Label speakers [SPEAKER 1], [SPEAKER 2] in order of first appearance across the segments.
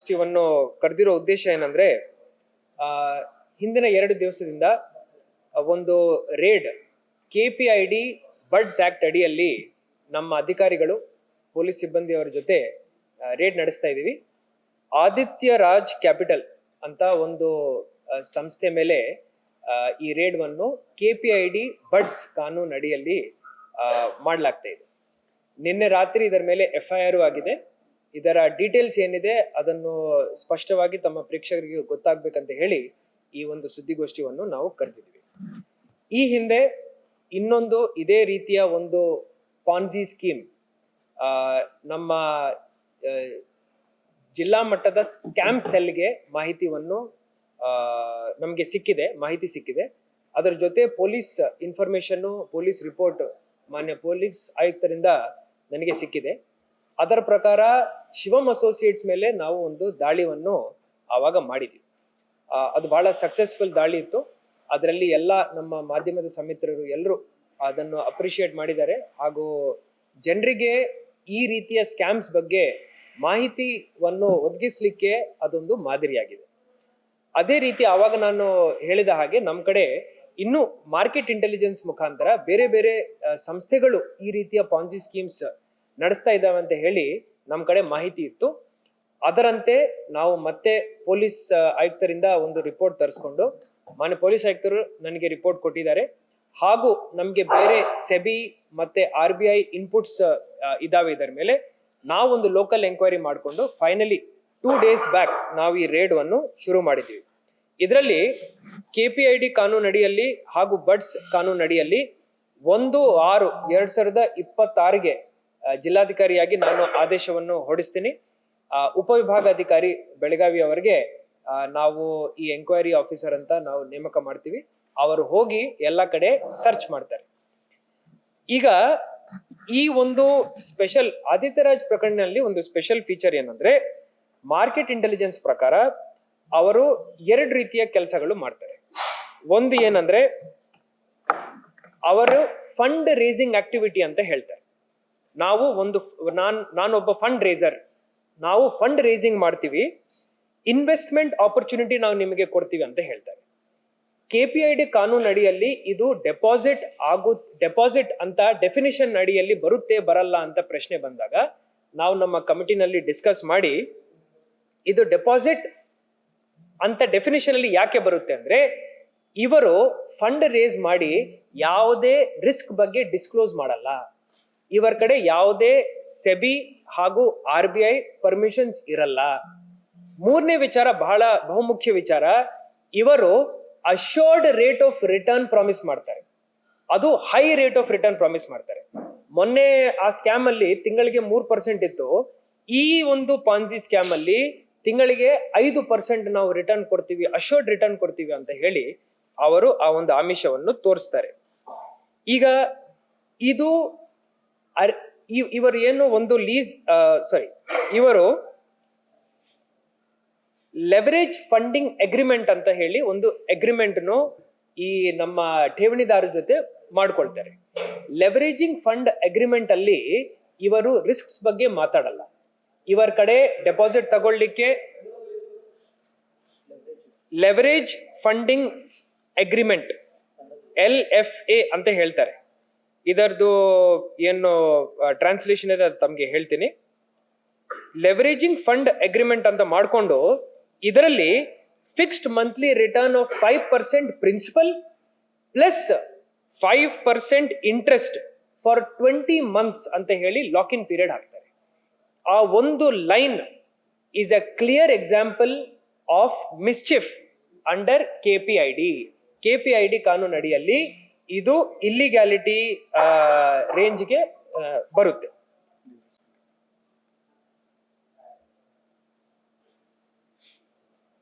[SPEAKER 1] ಸುದ್ದಿಗೋಷ್ಠಿಯನ್ನು ಕರೆದಿರೋ ಉದ್ದೇಶ ಏನಂದ್ರೆ ಹಿಂದಿನ 2 ದಿವಸದಿಂದ ಒಂದು ರೇಡ್ KPID ಬಡ್ಸ್ ಆಕ್ಟ್ ಅಡಿಯಲ್ಲಿ ನಮ್ಮ ಅಧಿಕಾರಿಗಳು ಪೊಲೀಸ್ ಸಿಬ್ಬಂದಿಯವರ ಜೊತೆ ರೇಡ್ ನಡೆಸ್ತಾ ಇದೀವಿ. ಆದಿತ್ಯ ರಾಜ್ ಕ್ಯಾಪಿಟಲ್ ಅಂತ ಒಂದು ಸಂಸ್ಥೆ ಮೇಲೆ ಈ ರೇಡ್ವನ್ನು KPID ಬಡ್ಸ್ ಕಾನೂನು ಅಡಿಯಲ್ಲಿ ಮಾಡಲಾಗ್ತಾ ಇದೆ. ನಿನ್ನೆ ರಾತ್ರಿ ಇದರ ಮೇಲೆ FIR ಆಗಿದೆ. ಇದರ ಡೀಟೇಲ್ಸ್ ಏನಿದೆ ಅದನ್ನು ಸ್ಪಷ್ಟವಾಗಿ ತಮ್ಮ ಪ್ರೇಕ್ಷಕರಿಗೆ ಗೊತ್ತಾಗಬೇಕಂತ ಹೇಳಿ ಈ ಒಂದು ಸುದ್ದಿಗೋಷ್ಠಿಯನ್ನು ನಾವು ಕರೆದಿದ್ದೀವಿ. ಈ ಹಿಂದೆ ಇನ್ನೊಂದು ಇದೇ ರೀತಿಯ ಒಂದು ಪಾನ್ಜಿ ಸ್ಕೀಮ್ ನಮ್ಮ ಜಿಲ್ಲಾ ಮಟ್ಟದ ಸ್ಕ್ಯಾಮ್ ಸೆಲ್ಗೆ ನಮಗೆ ಮಾಹಿತಿ ಸಿಕ್ಕಿದೆ. ಅದರ ಜೊತೆ ಪೊಲೀಸ್ ಇನ್ಫಾರ್ಮೇಶನ್, ಪೊಲೀಸ್ ರಿಪೋರ್ಟ್ ಮಾನ್ಯ ಪೊಲೀಸ್ ಆಯುಕ್ತರಿಂದ ನನಗೆ ಸಿಕ್ಕಿದೆ. ಅದರ ಪ್ರಕಾರ ಶಿವಮ್ ಅಸೋಸಿಯೇಟ್ಸ್ ಮೇಲೆ ನಾವು ಒಂದು ದಾಳಿಯನ್ನು ಆವಾಗ ಮಾಡಿದ್ವಿ. ಅದು ಬಹಳ ಸಕ್ಸಸ್ಫುಲ್ ದಾಳಿ ಇತ್ತು. ಅದರಲ್ಲಿ ಎಲ್ಲ ನಮ್ಮ ಮಾಧ್ಯಮದ ಸಮಿತ್ರರು ಎಲ್ಲರೂ ಅದನ್ನು ಅಪ್ರಿಶಿಯೇಟ್ ಮಾಡಿದ್ದಾರೆ. ಹಾಗೂ ಜನರಿಗೆ ಈ ರೀತಿಯ ಸ್ಕ್ಯಾಮ್ಸ್ ಬಗ್ಗೆ ಮಾಹಿತಿಯನ್ನು ಒದಗಿಸ್ಲಿಕ್ಕೆ ಅದೊಂದು ಮಾದರಿಯಾಗಿದೆ. ಅದೇ ರೀತಿ ಆವಾಗ ನಾನು ಹೇಳಿದ ಹಾಗೆ ನಮ್ಮ ಕಡೆ ಇನ್ನು ಮಾರ್ಕೆಟ್ ಇಂಟೆಲಿಜೆನ್ಸ್ ಮುಖಾಂತರ ಬೇರೆ ಬೇರೆ ಸಂಸ್ಥೆಗಳು ಈ ರೀತಿಯ ಪಾನ್ಜಿ ಸ್ಕೀಮ್ಸ್ ನಡೆಸ್ತಾ ಇದ್ದಾವೆ ಅಂತ ಹೇಳಿ ನಮ್ಮ ಕಡೆ ಮಾಹಿತಿ ಇತ್ತು. ಅದರಂತೆ ನಾವು ಮತ್ತೆ ಪೊಲೀಸ್ ಆಯುಕ್ತರಿಂದ ಒಂದು ರಿಪೋರ್ಟ್ ತರಿಸ್ಕೊಂಡು ಮಾನ್ಯ ಪೊಲೀಸ್ ಆಯುಕ್ತರು ನನಗೆ ರಿಪೋರ್ಟ್ ಕೊಟ್ಟಿದ್ದಾರೆ. ಹಾಗೂ ನಮಗೆ ಬೇರೆ ಸೆಬಿ ಮತ್ತೆ RBI ಇನ್ಪುಟ್ಸ್ ಇದಾವೆ. ಇದರ ಮೇಲೆ ನಾವೊಂದು ಲೋಕಲ್ ಎಂಕ್ವೈರಿ ಮಾಡಿಕೊಂಡು ಫೈನಲಿ 2 days ಬ್ಯಾಕ್ ನಾವು ಈ ರೇಡ್ ಅನ್ನು ಶುರು ಮಾಡಿದ್ದೀವಿ. ಇದರಲ್ಲಿ KPID ಕಾನೂನು ಅಡಿಯಲ್ಲಿ ಹಾಗೂ ಬಡ್ಸ್ ಕಾನೂನು ಅಡಿಯಲ್ಲಿ 1/6/2026ಗೆ ಜಿಲ್ಲಾಧಿಕಾರಿಯಾಗಿ ನಾನು ಆದೇಶವನ್ನು ಹೊರಡಿಸ್ತೀನಿ. ಉಪವಿಭಾಗಾಧಿಕಾರಿ ಬೆಳಗಾವಿ ಅವರಿಗೆ ನಾವು ಈ ಎಂಕ್ವೈರಿ ಆಫೀಸರ್ ಅಂತ ನಾವು ನೇಮಕ ಮಾಡ್ತೀವಿ. ಅವರು ಹೋಗಿ ಎಲ್ಲ ಕಡೆ ಸರ್ಚ್ ಮಾಡ್ತಾರೆ. ಈಗ ಈ ಒಂದು ಸ್ಪೆಷಲ್ ಆದಿತ್ಯರಾಜ್ ಪ್ರಕರಣದಲ್ಲಿ ಒಂದು ಸ್ಪೆಷಲ್ ಫೀಚರ್ ಏನಂದ್ರೆ, ಮಾರ್ಕೆಟ್ ಇಂಟೆಲಿಜೆನ್ಸ್ ಪ್ರಕಾರ ಅವರು 2 ರೀತಿಯ ಕೆಲಸಗಳು ಮಾಡ್ತಾರೆ. ಒಂದು ಏನಂದ್ರೆ, ಅವರು ಫಂಡ್ ರೇಸಿಂಗ್ ಆಕ್ಟಿವಿಟಿ ಅಂತ ಹೇಳ್ತಾರೆ. ನಾನೊಬ್ಬ ಫಂಡ್ ರೇಸರ್, ನಾವು ಫಂಡ್ ರೇಸಿಂಗ್ ಮಾಡ್ತೀವಿ, ಇನ್ವೆಸ್ಟ್ಮೆಂಟ್ ಆಪರ್ಚುನಿಟಿ ನಾವು ನಿಮಗೆ ಕೊಡ್ತೀವಿ ಅಂತ ಹೇಳ್ತಾರೆ. KPID ಕಾನೂನು ಅಡಿಯಲ್ಲಿ ಇದು ಡೆಪಾಸಿಟ್ ಅಂತ ಡೆಫಿನಿಷನ್ ಅಡಿಯಲ್ಲಿ ಬರುತ್ತೆ ಬರಲ್ಲ ಅಂತ ಪ್ರಶ್ನೆ ಬಂದಾಗ ನಾವು ನಮ್ಮ ಕಮಿಟಿನಲ್ಲಿ ಡಿಸ್ಕಸ್ ಮಾಡಿ, ಇದು ಡೆಪಾಸಿಟ್ ಅಂತ ಡೆಫಿನಿಷನ್ ಅಲ್ಲಿ ಯಾಕೆ ಬರುತ್ತೆ ಅಂದ್ರೆ, ಇವರು ಫಂಡ್ ರೇಸ್ ಮಾಡಿ ಯಾವುದೇ ರಿಸ್ಕ್ ಬಗ್ಗೆ ಡಿಸ್ಕ್ಲೋಸ್ ಮಾಡಲ್ಲ. ಇವರ ಕಡೆ ಯಾವುದೇ ಸೆಬಿ ಹಾಗೂ RBI ಪರ್ಮಿಷನ್ಸ್ ಇರಲ್ಲ. ಮೂರನೇ ವಿಚಾರ, ಬಹಳ ಬಹುಮುಖ್ಯ ವಿಚಾರ, ಇವರು assured rate of return promise ಮಾಡ್ತಾರೆ. ಅದು high rate of return promise ಮಾಡ್ತಾರೆ. ಮೊನ್ನೆ ಆ ಸ್ಕ್ಯಾಮ್ ಅಲ್ಲಿ ತಿಂಗಳಿಗೆ 3% ಇತ್ತು. ಈ ಒಂದು ಪಾನ್ಜಿ ಸ್ಕ್ಯಾಮ್ ಅಲ್ಲಿ ತಿಂಗಳಿಗೆ 5% ನಾವು ರಿಟರ್ನ್ ಕೊಡ್ತೀವಿ, ಅಶ್ಯೂರ್ಡ್ ರಿಟರ್ನ್ ಕೊಡ್ತೀವಿ ಅಂತ ಹೇಳಿ ಅವರು ಆ ಒಂದು ಆಮಿಷವನ್ನು ತೋರಿಸ್ತಾರೆ. ಈಗ ಇದು ಇವರು ಏನು ಒಂದು ಇವರು ಲೆವರೇಜ್ ಫಂಡಿಂಗ್ ಅಗ್ರಿಮೆಂಟ್ ಅಂತ ಹೇಳಿ ಒಂದು ಅಗ್ರಿಮೆಂಟ್ನು ಈ ನಮ್ಮ ಠೇವಣಿದಾರರ ಜೊತೆ ಮಾಡ್ಕೊಳ್ತಾರೆ. ಲೆವರೇಜಿಂಗ್ ಫಂಡ್ ಅಗ್ರಿಮೆಂಟ್ ಅಲ್ಲಿ ಇವರು ರಿಸ್ಕ್ಸ್ ಬಗ್ಗೆ ಮಾತಾಡಲ್ಲ. ಇವರ ಕಡೆ ಡೆಪಾಸಿಟ್ ತಗೊಳ್ಳಿಕ್ಕೆ ಲೆವರೇಜ್ ಫಂಡಿಂಗ್ ಅಗ್ರಿಮೆಂಟ್ LFA ಅಂತ ಹೇಳ್ತಾರೆ. ಇದರದು ಏನು ಟ್ರಾನ್ಸ್ಲೇಷನ್ ಇದೆ ಅದು ತಮಗೆ ಹೇಳ್ತೀನಿ. ಲೆವರೇಜಿಂಗ್ ಫಂಡ್ ಅಗ್ರಿಮೆಂಟ್ ಅಂತ ಮಾಡಿಕೊಂಡು ಇದರಲ್ಲಿ fixed monthly return of 5% principal plus 5% interest for 20 months ಅಂತ ಹೇಳಿ ಲಾಕ್ ಇನ್ ಪೀರಿಯಡ್ ಹಾಕ್ತಾರೆ. ಆ ಒಂದು line is a clear example of mischief under KPID ಕಾನೂನು ಅಡಿಯಲ್ಲಿ ಇದು ಇಲ್ಲಿಗ್ಯಾಲಿಟಿ ರೇಂಜ್ಗೆ ಬರುತ್ತೆ.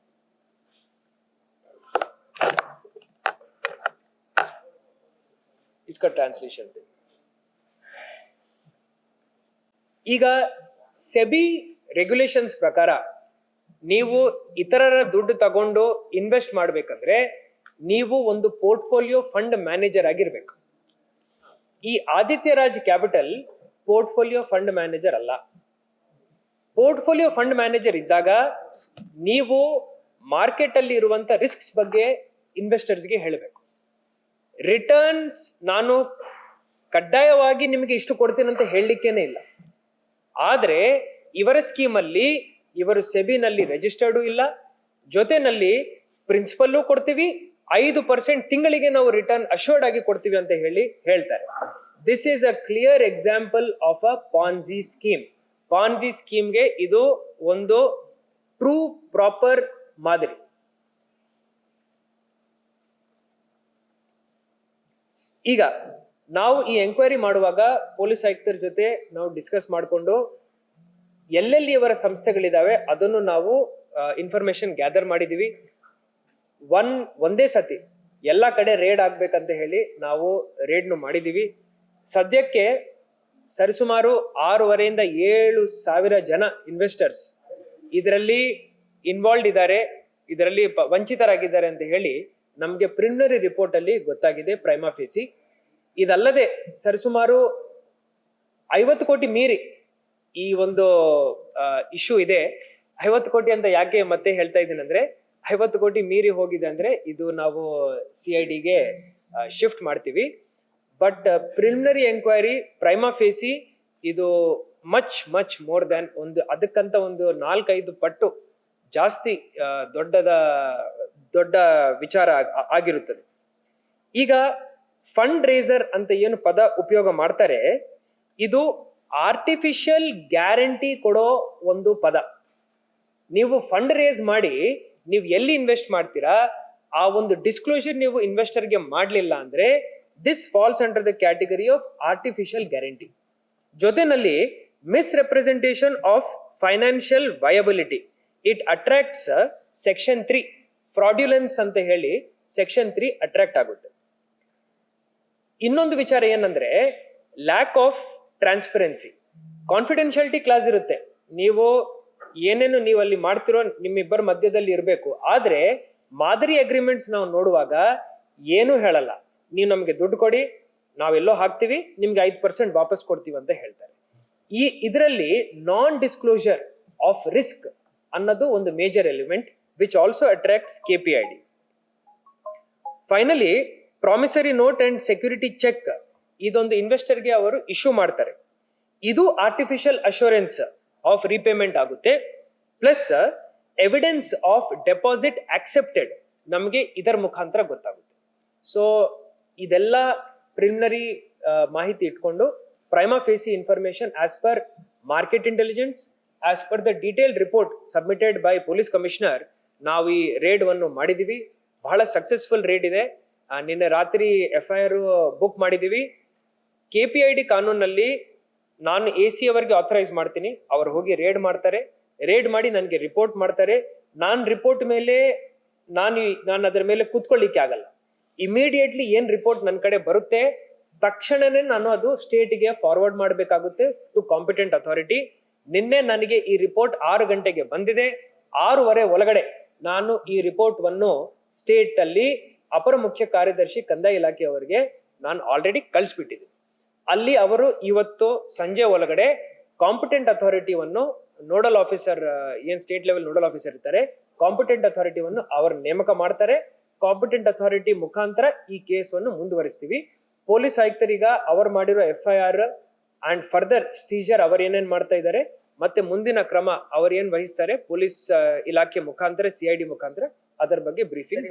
[SPEAKER 1] इसका ट्रांसलेशन ಈಗ ಸೆಬಿ ರೆಗ್ಯುಲೇಷನ್ಸ್ ಪ್ರಕಾರ ನೀವು ಇತರರ ದುಡ್ಡು ತಗೊಂಡು ಇನ್ವೆಸ್ಟ್ ಮಾಡಬೇಕಂದ್ರೆ ನೀವು ಒಂದು ಪೋರ್ಟ್ಫೋಲಿಯೋ ಫಂಡ್ ಮ್ಯಾನೇಜರ್ ಆಗಿರ್ಬೇಕು. ಈ Aditya Raj capital portfolio fund manager ಅಲ್ಲ. ಪೋರ್ಟ್ಫೋಲಿಯೋ ಫಂಡ್ ಮ್ಯಾನೇಜರ್ ಇದ್ದಾಗ ನೀವು ಮಾರ್ಕೆಟ್ ಅಲ್ಲಿ ಇರುವಂತ ರಿಸ್ಕ್ಸ್ ಬಗ್ಗೆ ಇನ್ವೆಸ್ಟರ್ಸ್ಗೆ ಹೇಳಬೇಕು. ರಿಟರ್ನ್ಸ್ ನಾನು ಕಡ್ಡಾಯವಾಗಿ ನಿಮಗೆ ಇಷ್ಟು ಕೊಡ್ತೀನಿ ಅಂತ ಹೇಳಲಿಕ್ಕೇನೆ ಇಲ್ಲ. ಆದ್ರೆ ಇವರ ಸ್ಕೀಮ್ ಅಲ್ಲಿ ಇವರು ಸೆಬಿನಲ್ಲಿ ರಿಜಿಸ್ಟರ್ಡು ಇಲ್ಲ, ಜೊತೆನಲ್ಲಿ ಪ್ರಿನ್ಸಿಪಲ್ಲು ಕೊಡ್ತೀವಿ, 5% ತಿಂಗಳಿಗೆ ನಾವು ರಿಟರ್ನ್ ಅಶ್ಯೂರ್ಡ್ ಆಗಿ ಕೊಡ್ತೀವಿ ಅಂತ ಹೇಳ್ತಾರೆ. This is a clear example of a Ponzi scheme. Ponzi ಸ್ಕೀಮ್ಗೆ ಇದು ಒಂದು ಟ್ರೂ ಪ್ರಾಪರ್ ಮಾದರಿ. ಈಗ ನಾವು ಈ ಎಂಕ್ವೈರಿ ಮಾಡುವಾಗ ಪೊಲೀಸ್ ಆಯುಕ್ತರ ಜೊತೆ ನಾವು ಡಿಸ್ಕಸ್ ಮಾಡಿಕೊಂಡು ಎಲ್ಲೆಲ್ಲಿ ಇವರ ಸಂಸ್ಥೆಗಳಿದಾವೆ ಅದನ್ನು ನಾವು ಇನ್ಫಾರ್ಮೇಶನ್ ಗ್ಯಾದರ್ ಮಾಡಿದೀವಿ. ಒಂದೇ ಸತಿ ಎಲ್ಲ ಕಡೆ ರೇಡ್ ಆಗ್ಬೇಕಂತ ಹೇಳಿ ನಾವು ರೇಡ್ನು ಮಾಡಿದೀವಿ. ಸದ್ಯಕ್ಕೆ ಸರಿಸುಮಾರು 6,500 ಇಂದ 7,000 ಜನ ಇನ್ವೆಸ್ಟರ್ಸ್ ಇದರಲ್ಲಿ ಇನ್ವಾಲ್ವ್ ಇದ್ದಾರೆ, ಇದರಲ್ಲಿ ವಂಚಿತರಾಗಿದ್ದಾರೆ ಅಂತ ಹೇಳಿ ನಮ್ಗೆ ಪ್ರಿಲಿಮಿನರಿ ರಿಪೋರ್ಟ್ ಅಲ್ಲಿ ಗೊತ್ತಾಗಿದೆ ಪ್ರೈಮಾ ಫೇಸಿ. ಇದಲ್ಲದೆ ಸರಿಸುಮಾರು 50 ಕೋಟಿ ಮೀರಿ ಈ ಒಂದು ಇಶ್ಯೂ ಇದೆ. 50 ಕೋಟಿ ಅಂತ ಯಾಕೆ ಮತ್ತೆ ಹೇಳ್ತಾ ಇದ್ದೀನಿ ಅಂದ್ರೆ 50 ಕೋಟಿ ಮೀರಿ ಹೋಗಿದೆ ಅಂದ್ರೆ ಇದು ನಾವು CIDಗೆ ಶಿಫ್ಟ್ ಮಾಡ್ತೀವಿ. ಬಟ್ ಪ್ರಿಲಿಮಿನರಿ ಎಂಕ್ವೈರಿ ಪ್ರೈಮಾ ಫೇಸಿ ಇದು ಮಚ್ ಮೋರ್ ದ್ಯಾನ್ ಅದಕ್ಕಂತ ಒಂದು 4-5 ಪಟ್ಟು ಜಾಸ್ತಿ ದೊಡ್ಡ ವಿಚಾರ ಆಗಿರುತ್ತದೆ. ಈಗ ಫಂಡ್ ರೇಸರ್ ಅಂತ ಏನು ಪದ ಉಪಯೋಗ ಮಾಡ್ತಾರೆ, ಇದು ಆರ್ಟಿಫಿಷಿಯಲ್ ಗ್ಯಾರಂಟಿ ಕೊಡೋ ಒಂದು ಪದ. ನೀವು ಫಂಡ್ ರೇಸ್ ಮಾಡಿ ನೀವು ಎಲ್ಲಿ ಇನ್ವೆಸ್ಟ್ ಮಾಡ್ತೀರಾ ಆ ಒಂದು ಡಿಸ್ಕ್ಲೋಜರ್ ನೀವು ಇನ್ವೆಸ್ಟರ್ಗೆ ಮಾಡಲಿಲ್ಲ ಅಂದ್ರೆ this falls under the category of artificial guarantee. ಜೊತೆನಲ್ಲಿ misrepresentation of financial viability, it attracts section 3 fraudulence ಅಂತ ಹೇಳಿ ಸೆಕ್ಷನ್ 3 ಅಟ್ರಾಕ್ಟ್ ಆಗುತ್ತೆ. ಇನ್ನೊಂದು ವಿಚಾರ ಏನಂದ್ರೆ lack of transparency. Confidentiality clause ಇರುತ್ತೆ, ನೀವು ಏನೇನು ನೀವು ಅಲ್ಲಿ ಮಾಡ್ತಿರೋ ನಿಮ್ಮಿಬ್ಬರ ಮಧ್ಯದಲ್ಲಿ ಇರಬೇಕು. ಆದ್ರೆ ಮಾದರಿ ಅಗ್ರಿಮೆಂಟ್ಸ್ ನಾವು ನೋಡುವಾಗ ಏನು ಹೇಳಲ್ಲ, ನೀವು ನಮ್ಗೆ ದುಡ್ಡು ಕೊಡಿ, ನಾವೆಲ್ಲೋ ಹಾಕ್ತಿವಿ, ನಿಮ್ಗೆ 5% ವಾಪಸ್ ಕೊಡ್ತೀವಿ ಅಂತ ಹೇಳ್ತಾರೆ. ಇದರಲ್ಲಿ ನಾನ್ ಡಿಸ್ಕ್ಲೋಜರ್ ಆಫ್ ರಿಸ್ಕ್ ಅನ್ನೋದು ಒಂದು major element which also attracts KPID. Finally promissory note and security check ಇದೊಂದು ಇನ್ವೆಸ್ಟರ್ಗೆ ಅವರು ಇಶ್ಯೂ ಮಾಡ್ತಾರೆ. ಇದು ಆರ್ಟಿಫಿಷಿಯಲ್ ಅಶ್ಯೂರೆನ್ಸ್ ಆಫ್ ರೀಪೇಮೆಂಟ್ ಆಗುತ್ತೆ. Plus evidence of deposit accepted ನಮಗೆ ಇದರ ಮುಖಾಂತರ ಗೊತ್ತಾಗುತ್ತೆ. ಸೊ ಇದೆಲ್ಲ ಪ್ರಿಲಿಮಿನರಿ ಮಾಹಿತಿ ಇಟ್ಕೊಂಡು prima facie information as per market intelligence, as per the detailed report submitted by police commissioner ನಾವು ಈ ರೇಡ್ ಅನ್ನು ಮಾಡಿದೀವಿ. ಬಹಳ ಸಕ್ಸಸ್ಫುಲ್ ರೇಡ್ ಇದೆ. ನಿನ್ನೆ ರಾತ್ರಿ FIR ಬುಕ್ ಮಾಡಿದೀವಿ. KPID ಕಾನೂನಲ್ಲಿ ನಾನು AC ಅವರಿಗೆ ಆಥರೈಸ್ ಮಾಡ್ತೀನಿ, ಅವ್ರು ಹೋಗಿ ರೇಡ್ ಮಾಡ್ತಾರೆ, ರೇಡ್ ಮಾಡಿ ನನಗೆ ರಿಪೋರ್ಟ್ ಮಾಡ್ತಾರೆ. ನಾನು ರಿಪೋರ್ಟ್ ಮೇಲೆ ನಾನು ಅದರ ಮೇಲೆ ಕೂತ್ಕೊಳ್ಳಿಕ್ಕೆ ಆಗಲ್ಲ. ಇಮಿಡಿಯೇಟ್ಲಿ ಏನ್ ರಿಪೋರ್ಟ್ ನನ್ನ ಕಡೆ ಬರುತ್ತೆ ತಕ್ಷಣನೇ ನಾನು ಅದು ಸ್ಟೇಟ್ಗೆ ಫಾರ್ವರ್ಡ್ ಮಾಡಬೇಕಾಗುತ್ತೆ ಟು ಕಾಂಪಿಟೆಂಟ್ ಅಥಾರಿಟಿ. ನಿನ್ನೆ ನನಗೆ ಈ ರಿಪೋರ್ಟ್ 6 ಗಂಟೆಗೆ ಬಂದಿದೆ. 6:15 ಒಳಗಡೆ ನಾನು ಈ ರಿಪೋರ್ಟ್ ವನ್ನು ಸ್ಟೇಟ್ ಅಲ್ಲಿ ಅಪರ ಮುಖ್ಯ ಕಾರ್ಯದರ್ಶಿ ಕಂದಾಯ ಇಲಾಖೆಯವರಿಗೆ ನಾನು ಆಲ್ರೆಡಿ ಕಳಿಸ್ಬಿಟ್ಟಿದ್ದೀನಿ. ಅಲ್ಲಿ ಅವರು ಇವತ್ತು ಸಂಜೆ ಒಳಗಡೆ ಕಾಂಪಿಟೆಂಟ್ ಅಥಾರಿಟಿವನ್ನು ನೋಡಲ್ ಆಫೀಸರ್ ಏನ್ ಸ್ಟೇಟ್ ಲೆವೆಲ್ ನೋಡಲ್ ಆಫೀಸರ್ ಇರ್ತಾರೆ, ಕಾಂಪಿಟೆಂಟ್ ಅಥಾರಿಟಿವನ್ನು ಅವರು ನೇಮಕ ಮಾಡ್ತಾರೆ. ಕಾಂಪಿಟೆಂಟ್ ಅಥಾರಿಟಿ ಮುಖಾಂತರ ಈ ಕೇಸನ್ನು ಮುಂದುವರಿಸ್ತೀವಿ. ಪೊಲೀಸ್ ಆಯುಕ್ತರೀಗ ಅವರು ಮಾಡಿರೋ FIR ಅಂಡ್ ಫರ್ದರ್ ಸೀಜರ್ ಅವರು ಏನೇನ್ ಮಾಡ್ತಾ ಇದ್ದಾರೆ ಮತ್ತೆ ಮುಂದಿನ ಕ್ರಮ ಅವರು ಏನ್ ವಹಿಸ್ತಾರೆ ಪೊಲೀಸ್ ಇಲಾಖೆ ಮುಖಾಂತರ CID ಮುಖಾಂತರ ಅದರ ಬಗ್ಗೆ ಬ್ರೀಫಿಂಗ್